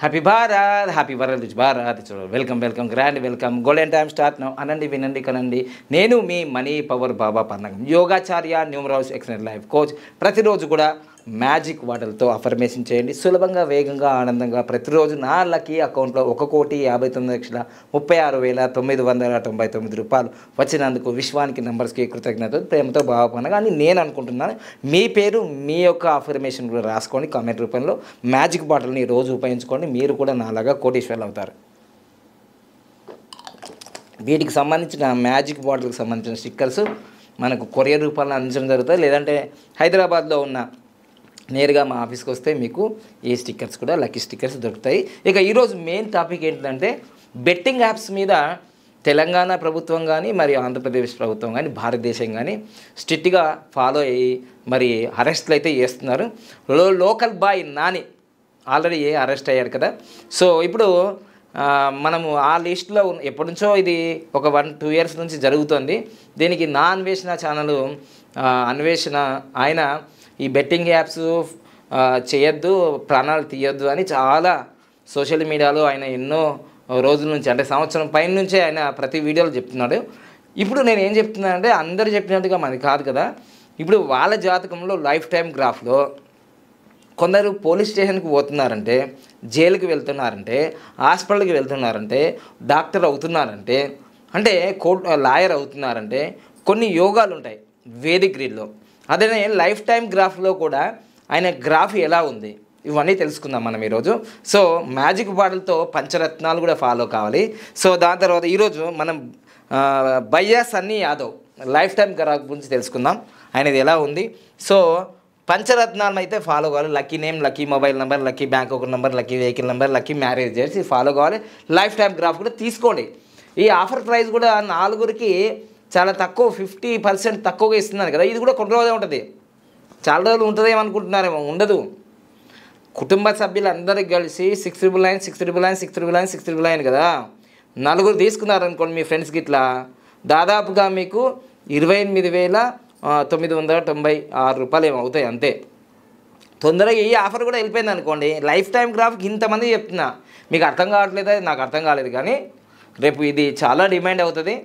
Happy Bharat, happy world Bharat. Welcome grand welcome. Golden time start now. అనండి, వినండి, కనండి. నేను మీ మనీ పవర్ బాబా పన్నగం, యోగాచార్య, న్యూమరాలజీ ఎక్సలెంట్ లైఫ్ కోచ్. ప్రతిరోజు కూడా మ్యాజిక్ వాటర్తో అఫర్మేషన్ చేయండి. సులభంగా, వేగంగా, ఆనందంగా ప్రతిరోజు నా లక్కీ అకౌంట్లో 1,59,36,999 రూపాయలు వచ్చినందుకు విశ్వానికి నంబర్స్కి కృతజ్ఞతలు, ప్రేమతో బాబా పన్నగం అని నేను అనుకుంటున్నాను. మీ పేరు, మీ యొక్క అఫర్మేషన్ కూడా రాసుకోండి కామెంట్ రూపంలో. మ్యాజిక్ బాటిల్ని రోజు ఉపయోగించుకోండి. మీరు కూడా నాలాగా కోటీశ్వర్లు అవుతారు. వీటికి సంబంధించిన మ్యాజిక్ బాటిల్కి సంబంధించిన స్టిక్కర్స్ మనకు కొరియర్ రూపంలో అందించడం జరుగుతుంది. లేదంటే హైదరాబాద్లో ఉన్న నేరుగా మా ఆఫీస్కి వస్తే మీకు ఈ స్టిక్కర్స్ కూడా, లక్కీ స్టిక్కర్స్ దొరుకుతాయి. ఇక ఈరోజు మెయిన్ టాపిక్ ఏంటంటే బెట్టింగ్ యాప్స్ మీద తెలంగాణ ప్రభుత్వం కానీ, మరి ఆంధ్రప్రదేశ్ ప్రభుత్వం కానీ, భారతదేశం కానీ స్ట్రిక్ట్గా ఫాలో అయ్యి మరి అరెస్ట్లు అయితే చేస్తున్నారు. Local boy Nani already arrest అయ్యారు కదా. సో ఇప్పుడు మనము ఆ లిస్టులో ఎప్పటి నుంచో ఇది ఒక 1-2 ఇయర్స్ నుంచి జరుగుతుంది. దీనికి నా అన్వేషణ ఛానల్ అన్వేషణ ఆయన ఈ బెట్టింగ్ యాప్స్ చేయొద్దు, ప్రాణాలు తీయొద్దు అని చాలా సోషల్ మీడియాలో ఆయన ఎన్నో రోజుల నుంచి, అంటే సంవత్సరం పైన నుంచే ఆయన ప్రతి వీడియోలో చెప్తున్నాడు. ఇప్పుడు నేను ఏం చెప్తున్నానంటే అందరు చెప్పినట్టుగా మనది కాదు కదా. ఇప్పుడు వాళ్ళ జాతకంలో లైఫ్ టైం గ్రాఫ్లో కొందరు పోలీస్ స్టేషన్కి పోతున్నారంటే, జైలుకి వెళ్తున్నారంటే, హాస్పిటల్కి వెళ్తున్నారంటే, డాక్టర్ అవుతున్నారంటే, అంటే లాయర్ అవుతున్నారంటే కొన్ని యోగాలు ఉంటాయి వేదిక్ గ్రీడ్లో. అదే లైఫ్ టైం గ్రాఫ్లో కూడా ఆయన గ్రాఫ్ ఎలా ఉంది ఇవన్నీ తెలుసుకుందాం మనం ఈరోజు. సో మ్యాజిక్ బాటిల్తో పంచరత్నాలు కూడా ఫాలో కావాలి. సో దాని తర్వాత ఈరోజు మనం భయ్యా Sunny Yadav life time graph గురించి తెలుసుకుందాం, ఆయనది ఎలా ఉంది. సో పంచరత్నాలను అయితే ఫాలో కావాలి. Lucky name, lucky mobile number, lucky bank account number, lucky vehicle number, lucky marriage చేసి ఫాలో కావాలి. లైఫ్ టైం గ్రాఫ్ కూడా తీసుకోండి. ఈ ఆఫర్ ప్రైస్ కూడా 4కి చాలా తక్కువ, 50% తక్కువగా ఇస్తున్నారు కదా. ఇది కూడా కొన్ని రోజులే ఉంటుంది, చాలా రోజులు ఉంటుంది ఏమనుకుంటున్నారేమో, ఉండదు. కుటుంబ సభ్యులందరికీ కలిసి 699, 699, 699, 699 కదా. 4 తీసుకున్నారనుకోండి మీ ఫ్రెండ్స్కి, ఇట్లా దాదాపుగా మీకు 28,996 రూపాయలు ఏమో అవుతాయి అంతే. తొందరగా ఈ ఆఫర్ కూడా వెళ్ళిపోయింది అనుకోండి. లైఫ్ టైం గ్రాఫ్కి ఇంతమంది చెప్తున్నా, మీకు అర్థం కావట్లేదు, నాకు అర్థం కాలేదు. కానీ రేపు ఇది చాలా డిమాండ్ అవుతుంది.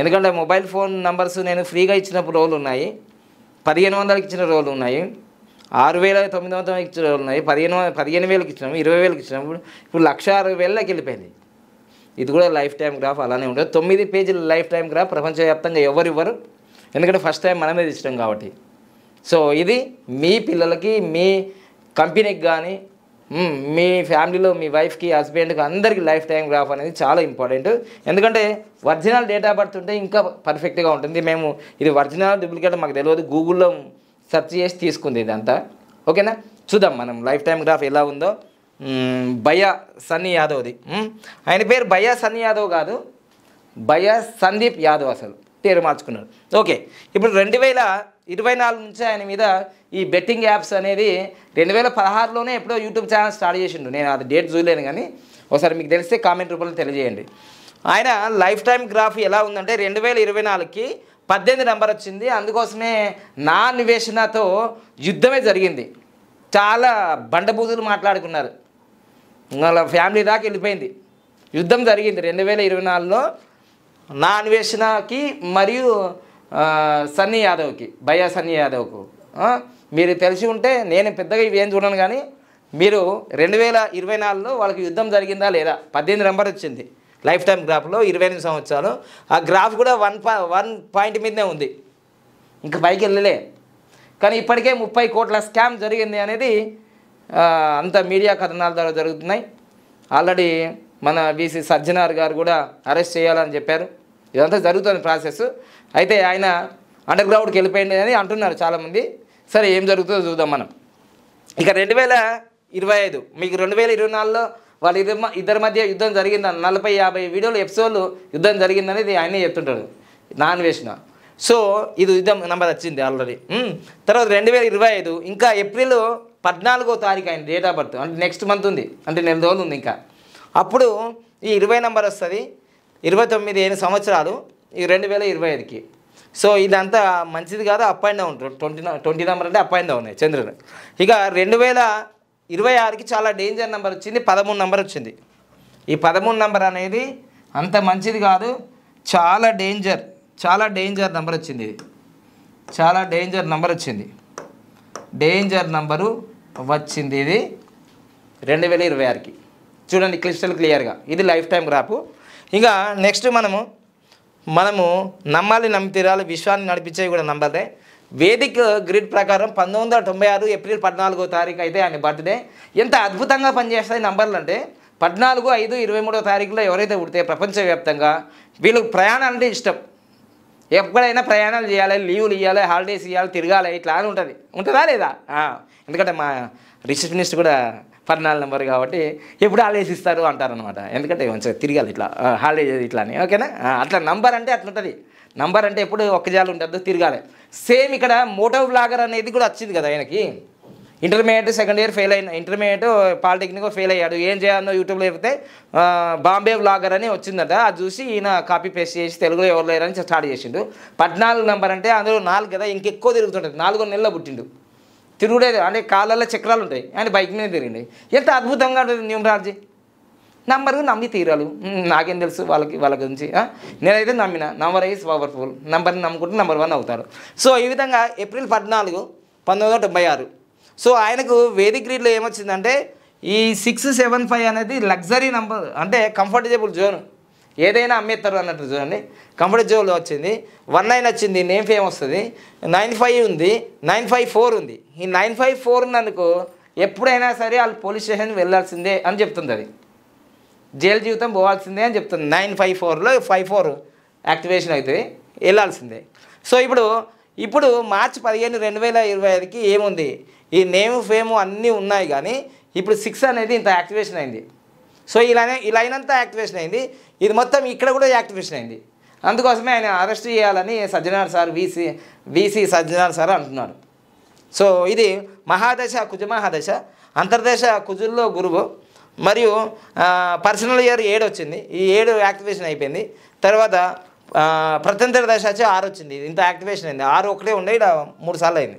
ఎందుకంటే మొబైల్ ఫోన్ నెంబర్స్ నేను ఫ్రీగా ఇచ్చినప్పుడు రోజులు ఉన్నాయి, 1,500కి ఇచ్చిన రోజులు ఉన్నాయి, 6,900 ఇచ్చిన రోజులు ఉన్నాయి, 15,000కి ఇచ్చినాము, 20,000కి ఇచ్చినాము. ఇప్పుడు 1,60,000కి వెళ్ళిపోయింది. ఇది కూడా లైఫ్ టైం గ్రాఫ్ అలానే ఉంటుంది. 9 పేజీల లైఫ్ టైం గ్రాఫ్ ప్రపంచవ్యాప్తంగా ఎవరు ఇవ్వరు, ఎందుకంటే ఫస్ట్ టైం మనమే ఇష్టం కాబట్టి. సో ఇది మీ పిల్లలకి, మీ కంపెనీకి కానీ, మీ ఫ్యామిలీలో మీ వైఫ్కి, హస్బెండ్కి అందరికీ లైఫ్ టైం గ్రాఫ్ అనేది చాలా ఇంపార్టెంట్. ఎందుకంటే ఒరిజినల్ డేట్ ఆఫ్ బర్త్ ఉంటే ఇంకా పర్ఫెక్ట్గా ఉంటుంది. మేము ఇది ఒరిజినల్ డూప్లికేట్ మాకు తెలియదు, గూగుల్లో సెర్చ్ చేసి తీసుకుంది ఇదంతా. ఓకేనా, చూద్దాం మనం లైఫ్ టైం గ్రాఫ్ ఎలా ఉందో. భయ్యా సన్నీ యాదవ్ది. ఆయన పేరు భయ్యా సన్నీ యాదవ్ కాదు, భయ్యా సందీప్ యాదవ్, అసలు పేరు మార్చుకున్నాడు. ఓకే, ఇప్పుడు 2024 నుంచి ఆయన మీద ఈ బెట్టింగ్ యాప్స్ అనేది 2016లోనే ఎప్పుడో యూట్యూబ్ ఛానల్ స్టార్ట్ చేసిండు. నేను అది డేట్ చూడలేను, కానీ ఒకసారి మీకు తెలిస్తే కామెంట్ రూపంలో తెలియజేయండి. ఆయన లైఫ్ టైం గ్రాఫ్ ఎలా ఉందంటే 2024కి 18 నెంబర్ వచ్చింది. అందుకోసమే నా అన్వేషణతో యుద్ధమే జరిగింది. చాలా బండబూజులు మాట్లాడుకున్నారు, వాళ్ళ ఫ్యామిలీ దాకా వెళ్ళిపోయింది. యుద్ధం జరిగింది 2024లో నా అన్వేషణకి మరియు సన్నీ యాదవ్కి, భయ్యా సన్నీ యాదవ్కు. మీరు తెలిసి ఉంటే, నేను పెద్దగా ఇవి ఏం చూడను, కానీ మీరు 2024లో వాళ్ళకి యుద్ధం జరిగిందా లేదా, 18 నెంబర్ వచ్చింది లైఫ్ టైం గ్రాఫ్లో, 28 సంవత్సరాలు. ఆ గ్రాఫ్ కూడా 1 పాయింట్ మీదనే ఉంది, ఇంకా పైకి వెళ్ళలే. కానీ ఇప్పటికే 30 కోట్ల స్కామ్ జరిగింది అనేది అంత మీడియా కథనాల ద్వారా జరుగుతున్నాయి. ఆల్రెడీ మన వీసీ సజ్జనార్ గారు కూడా అరెస్ట్ చేయాలని చెప్పారు. ఇదంతా జరుగుతుంది ప్రాసెస్. అయితే ఆయన అండర్ గ్రౌండ్కి వెళ్ళిపోయింది అని అంటున్నారు చాలామంది. సరే, ఏం జరుగుతుందో చూద్దాం మనం. ఇక 2025, మీకు 2024లో వాళ్ళ ఇద్దరి మధ్య యుద్ధం జరిగిందని 40-50 వీడియోలు ఎపిసోడ్లు యుద్ధం జరిగిందనేది ఆయనే చెప్తుంటాడు, నా అన్వేషణ. సో ఇది యుద్ధం నెంబర్ వచ్చింది ఆల్రెడీ. తర్వాత 2025 ఇంకా ఏప్రిల్ 14వ తారీఖు ఆయన డేట్ ఆఫ్ బర్త్, అంటే నెక్స్ట్ మంత్ ఉంది, అంటే 4 రోజులు ఉంది ఇంకా. అప్పుడు ఈ 20 నెంబర్ వస్తుంది. 29 సంవత్సరాలు ఈ 2025కి. సో ఇదంతా మంచిది కాదు, అప్ అండ్ డౌన్. 20 నెంబర్ అంటే అప్ అండ్ డౌన్ చంద్రుడు. ఇక 26కి చాలా డేంజర్ నెంబర్ వచ్చింది, 13 నెంబర్ వచ్చింది. ఈ 13 నెంబర్ అనేది అంత మంచిది కాదు, చాలా డేంజర్ నెంబర్ వచ్చింది. ఇది చాలా డేంజర్ నెంబర్ వచ్చింది. ఇది 2026కి. చూడండి క్లిస్టల్ క్లియర్గా, ఇది లైఫ్ టైం గ్రాఫ్. ఇంకా నెక్స్ట్ మనము నమ్మాలి, నమ్మి తీరాలి, విశ్వాన్ని నడిపించేవి కూడా నంబర్లే. వేదిక్ గ్రిడ్ ప్రకారం 1996 ఏప్రిల్ 14వ తారీఖు అయితే ఆయన బర్త్డే. ఎంత అద్భుతంగా పనిచేస్తాయి నంబర్లు అంటే 14, 5, 23వ తారీఖులో ఎవరైతే పుడితే ప్రపంచవ్యాప్తంగా వీళ్ళకి ప్రయాణాలు అంటే ఇష్టం. ఎప్పుడైనా ప్రయాణాలు చేయాలి, లీవులు ఇవ్వాలి, హాలిడేస్ ఇవ్వాలి, తిరగాలి, ఇట్లా అని ఉంటుందా లేదా? ఎందుకంటే మా రిసెప్షనిస్ట్ కూడా 14 నెంబర్ కాబట్టి ఎప్పుడు హాలిడేస్ ఇస్తారు అంటారనమాట. ఎందుకంటే మంచిగా తిరగాలి ఇట్లా హాలిడేస్ ఇట్లా అని. ఓకేనా? అట్లా నంబర్ అంటే అట్లుంటుంది. నంబర్ అంటే ఎప్పుడు ఒక్కజాలు ఉంటుంది, తిరగాలి. సేమ్ ఇక్కడ మోటో బ్లాగర్ అనేది కూడా వచ్చింది కదా ఆయనకి. ఇంటర్మీడియట్ సెకండ్ ఇయర్ ఫెయిల్ అయిన, ఇంటర్మీడియట్ పాలిటెక్నిక్ ఫెయిల్ అయ్యాడు. ఏం చేయాలో యూట్యూబ్లో చెప్తే బాంబే బ్లాగర్ అని వచ్చిందట. అది చూసి ఈయన కాపీ పేస్ట్ చేసి తెలుగులో ఎవరు లేరని స్టార్ట్ చేసిండు. 14 నెంబర్ అంటే అందులో 4 కదా, ఇంకెక్కువ తిరుగుతుంటుంది. 4 నెలల్లో పుట్టిండు. తిరుగుడేది అంటే కాళ్ళల్లో చక్రాలు ఉంటాయి, ఆయన బైక్ మీద తిరిగింది. ఎంత అద్భుతంగా ఉంటుంది న్యూమరాలజీ. నంబరు నమ్మి తీరాలు. నాకేం తెలుసు వాళ్ళ గురించి. నేనైతే నమ్మిన. Number is powerful. నంబర్ని నమ్ముకుంటే నెంబర్ 1 అవుతారు. సో ఈ విధంగా ఏప్రిల్ 14, 1976. సో ఆయనకు వేదిక్ గ్రిడ్లో ఏమొచ్చిందంటే ఈ 675 అనేది లగ్జరీ నెంబర్, అంటే కంఫర్టబుల్ జోన్, ఏదైనా అమ్మేస్తారు అన్నట్టు చూడండి. కంఫర్టబుల్ జోన్లో వచ్చింది. 19 వచ్చింది, నేమ్ ఫేమ్ వస్తుంది. 95 ఉంది, 954 ఉంది. ఈ 954 ఉన్నందుకు ఎప్పుడైనా సరే వాళ్ళు పోలీస్ స్టేషన్ వెళ్ళాల్సిందే అని చెప్తుంది. అది జైలు జీవితం పోవాల్సిందే అని చెప్తుంది. 954లో 54 యాక్టివేషన్ అవుతుంది, వెళ్ళాల్సిందే. సో ఇప్పుడు మార్చి 15, 2025కి ఏముంది, ఈ నేమ్ ఫేము అన్నీ ఉన్నాయి, కానీ ఇప్పుడు 6 అనేది ఇంత యాక్టివేషన్ అయింది. సో ఇలా అయినంత యాక్టివేషన్ అయింది. ఇది మొత్తం ఇక్కడ కూడా యాక్టివేషన్ అయింది. అందుకోసమే ఆయన అరెస్ట్ చేయాలని Sajjanar sir, VC Sajjanar sir అంటున్నాడు. సో ఇది మహాదశ, కుజ మహాదశ, అంతర్దశ కుజుల్లో గురువు, మరియు పర్సనల్ ఇయర్ 7 వచ్చింది. ఈ 7 యాక్టివేషన్ అయిపోయింది. తర్వాత ప్రత్యంతర దశ వచ్చి 6 వచ్చింది. ఇంత యాక్టివేషన్ అయింది. 6 ఒకటే ఉండే, ఇక్కడ 3 సార్లు అయింది.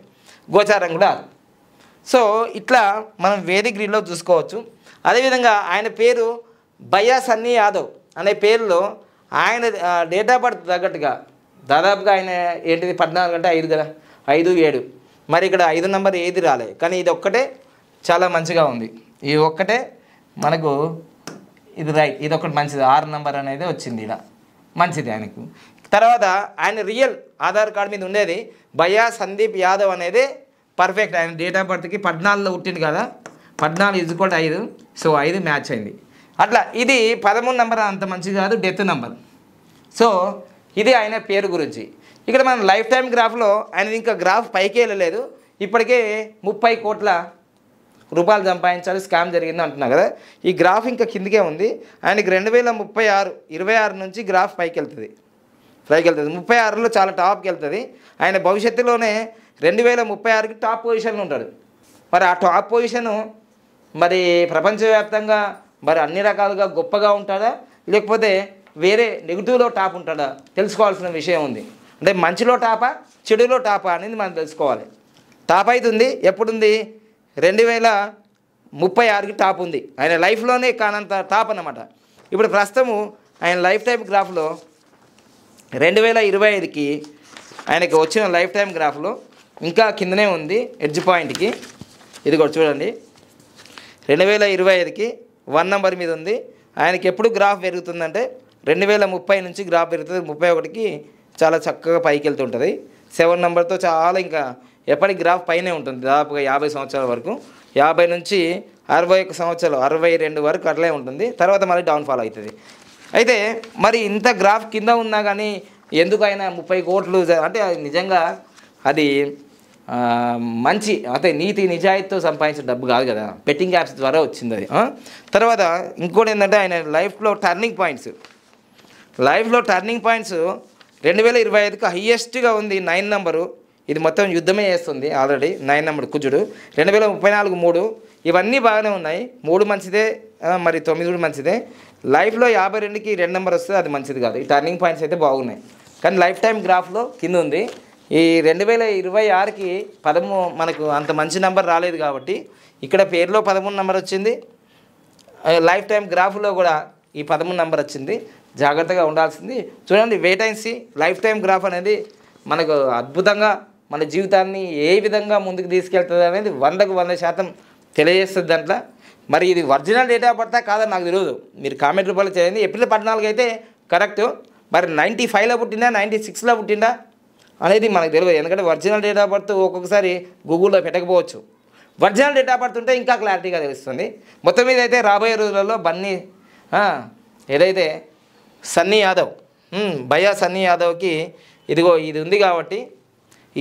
గోచారం కూడా 6. సో ఇట్లా మనం వేదిక్ గ్రిడ్లో చూసుకోవచ్చు. అదేవిధంగా ఆయన పేరు భయ్యా సన్నీ యాదవ్ అనే పేరులో ఆయన డేట్ ఆఫ్ బర్త్ తగ్గట్టుగా దాదాపుగా ఆయన ఏంటిది 14 అంటే 5 కదా, 5, 7. మరి ఇక్కడ 5 నెంబర్ ఏది రాలే, కానీ ఇది ఒక్కటే చాలా మంచిగా ఉంది. ఈ ఒక్కటే మనకు ఇది రైట్, ఇది ఒకటి మంచిది. 6 నెంబర్ అనేది వచ్చింది, ఇలా మంచిది ఆయనకు. తర్వాత ఆయన రియల్ ఆధార్ కార్డు మీద ఉండేది భయ్యా సందీప్ యాదవ్ అనేది పర్ఫెక్ట్. ఆయన డేట్ ఆఫ్ బర్త్కి 14లో పుట్టింది కదా, 14 = 5. సో 5 మ్యాచ్ అయింది. అట్లా ఇది 13 నెంబర్ అంత మంచిది కాదు, డెత్ నెంబర్. సో ఇది ఆయన పేరు గురించి. ఇక్కడ మనం లైఫ్ టైం గ్రాఫ్లో ఆయన ఇంకా గ్రాఫ్ పైకి వెళ్ళలేదు. ఇప్పటికే 30 కోట్ల రూపాయలు సంపాదించాలి, స్కామ్ జరిగింది అంటున్నా కదా. ఈ గ్రాఫ్ ఇంకా కిందికే ఉంది. ఆయనకి 2036, 26 నుంచి గ్రాఫ్ పైకి వెళ్తుంది. 36లో చాలా టాప్కి వెళ్తుంది. ఆయన భవిష్యత్తులోనే 2036కి టాప్ పొజిషన్లో ఉంటాడు. మరి ఆ టాప్ పొజిషను మరి ప్రపంచవ్యాప్తంగా మరి అన్ని రకాలుగా గొప్పగా ఉంటాడా, లేకపోతే వేరే నెగిటివ్లో టాప్ ఉంటాడా తెలుసుకోవాల్సిన విషయం ఉంది. అంటే మంచిలో టాపా, చెడులో టాపా అనేది మనం తెలుసుకోవాలి. టాప్ అవుతుంది ఎప్పుడుంది, 2036కి టాప్ ఉంది. ఆయన లైఫ్లోనే కానంత టాప్ అన్నమాట. ఇప్పుడు ప్రస్తుతము ఆయన లైఫ్ టైం గ్రాఫ్లో 2025కి ఆయనకి వచ్చిన లైఫ్ టైం గ్రాఫ్లో ఇంకా కిందనే ఉంది, ఎడ్జ్ పాయింట్కి. ఇది కూడా చూడండి, 2025కి 1 నెంబర్ మీద ఉంది. ఆయనకి ఎప్పుడు గ్రాఫ్ పెరుగుతుందంటే 2030 నుంచి గ్రాఫ్ పెరుగుతుంది. 31కి చాలా చక్కగా పైకి వెళ్తుంటుంది. 7 నెంబర్తో చాలా ఇంకా ఎప్పటికి గ్రాఫ్ పైనే ఉంటుంది, దాదాపుగా 50 సంవత్సరాల వరకు. 50 నుంచి 61 సంవత్సరాలు, 62 వరకు అట్లే ఉంటుంది. తర్వాత మళ్ళీ డౌన్ఫాల్ అవుతుంది. అయితే మరి ఇంత గ్రాఫ్ కింద ఉన్నా కానీ ఎందుకు ఆయన 30 కోట్లు అంటే నిజంగా అది మంచి, అంటే నీతి నిజాయితీతో సంపాదించిన డబ్బు కాదు కదా, బెట్టింగ్ యాప్స్ ద్వారా వచ్చింది అది. తర్వాత ఇంకోటి ఏంటంటే ఆయన లైఫ్లో టర్నింగ్ పాయింట్స్ 2025కి హయ్యెస్ట్గా ఉంది 9 నెంబరు. ఇది మొత్తం యుద్ధమే చేస్తుంది ఆల్రెడీ. 9 నెంబర్ కుజుడు. 2034 3. ఇవన్నీ బాగానే ఉన్నాయి. 3 మంచిదే, మరి 9 కూడా మంచిదే. లైఫ్లో 52కి 2 నెంబర్ వస్తే అది మంచిది కాదు. ఈ టర్నింగ్ పాయింట్స్ అయితే బాగున్నాయి, కానీ లైఫ్ టైం గ్రాఫ్లో కింద ఉంది. ఈ 2026కి మనకు అంత మంచి నెంబర్ రాలేదు కాబట్టి ఇక్కడ పేరులో 13 నెంబర్ వచ్చింది, లైఫ్ టైం గ్రాఫ్లో కూడా ఈ 13 నెంబర్ వచ్చింది. జాగ్రత్తగా ఉండాల్సింది. చూడండి, wait and see. Life time graph అనేది మనకు అద్భుతంగా మన జీవితాన్ని ఏ విధంగా ముందుకు తీసుకెళ్తుంది అనేది 100కు 100% తెలియజేస్తుంది దాంట్లో. మరి ఇది ఒరిజినల్ డేట్ ఆఫ్ బర్త్ కాదని నాకు తెలియదు, మీరు కామెంట్ రూపంలో చేయండి. ఏప్రిల్ 14 అయితే కరెక్ట్, మరి 95లో పుట్టిందా 96లో పుట్టిందా అనేది మనకు తెలియదు. ఎందుకంటే ఒరిజినల్ డేట్ ఆఫ్ బర్త్ ఒక్కొక్కసారి గూగుల్లో పెట్టకపోవచ్చు. ఒరిజినల్ డేట్ ఆఫ్ బర్త్ ఉంటే ఇంకా క్లారిటీగా తెలుస్తుంది. మొత్తం మీద అయితే రాబోయే రోజులలో ఏదైతే సన్నీ యాదవ్ భయ్యా సన్నీ యాదవ్కి ఇదిగో ఇది ఉంది కాబట్టి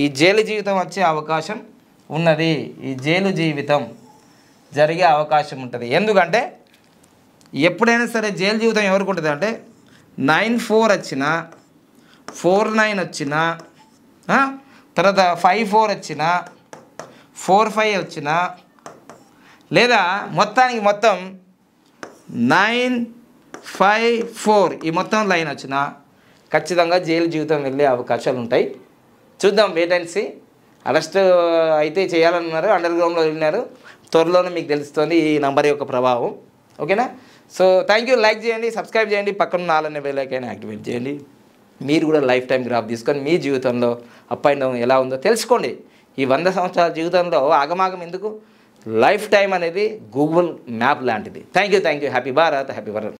ఈ జైలు జీవితం వచ్చే అవకాశం ఉన్నది. ఈ జైలు జీవితం జరిగే అవకాశం ఉంటుంది. ఎందుకంటే ఎప్పుడైనా సరే జైలు జీవితం ఎవరికి ఉంటుంది అంటే 94 వచ్చినా, 49 వచ్చినా, తర్వాత 54 వచ్చినా, 45 వచ్చినా, లేదా మొత్తం 954 ఈ మొత్తం లైన్ వచ్చినా ఖచ్చితంగా జైలు జీవితం వెళ్ళే అవకాశాలు ఉంటాయి. చూద్దాం, వెయిట్ అండ్ సీ. అరెస్ట్ అయితే చేయాలన్నారు, అండర్ గ్రౌండ్లో వెళ్ళినారు. త్వరలోనే మీకు తెలుస్తుంది ఈ నంబర్ యొక్క ప్రభావం. ఓకేనా? So thank you. లైక్ చేయండి, సబ్స్క్రైబ్ చేయండి, పక్కన 4 బెల్ ఐకాన్ యాక్టివేట్ చేయండి. మీరు కూడా లైఫ్ టైం గ్రాఫ్ తీసుకొని మీ జీవితంలో అప్ అండ్ డౌన్ ఎలా ఉందో తెలుసుకోండి. ఈ 100 సంవత్సరాల జీవితంలో ఆగమాగం ఎందుకు? లైఫ్ టైం అనేది గూగుల్ మ్యాప్ లాంటిది. Thank you. Happy Bharat, happy Bharat.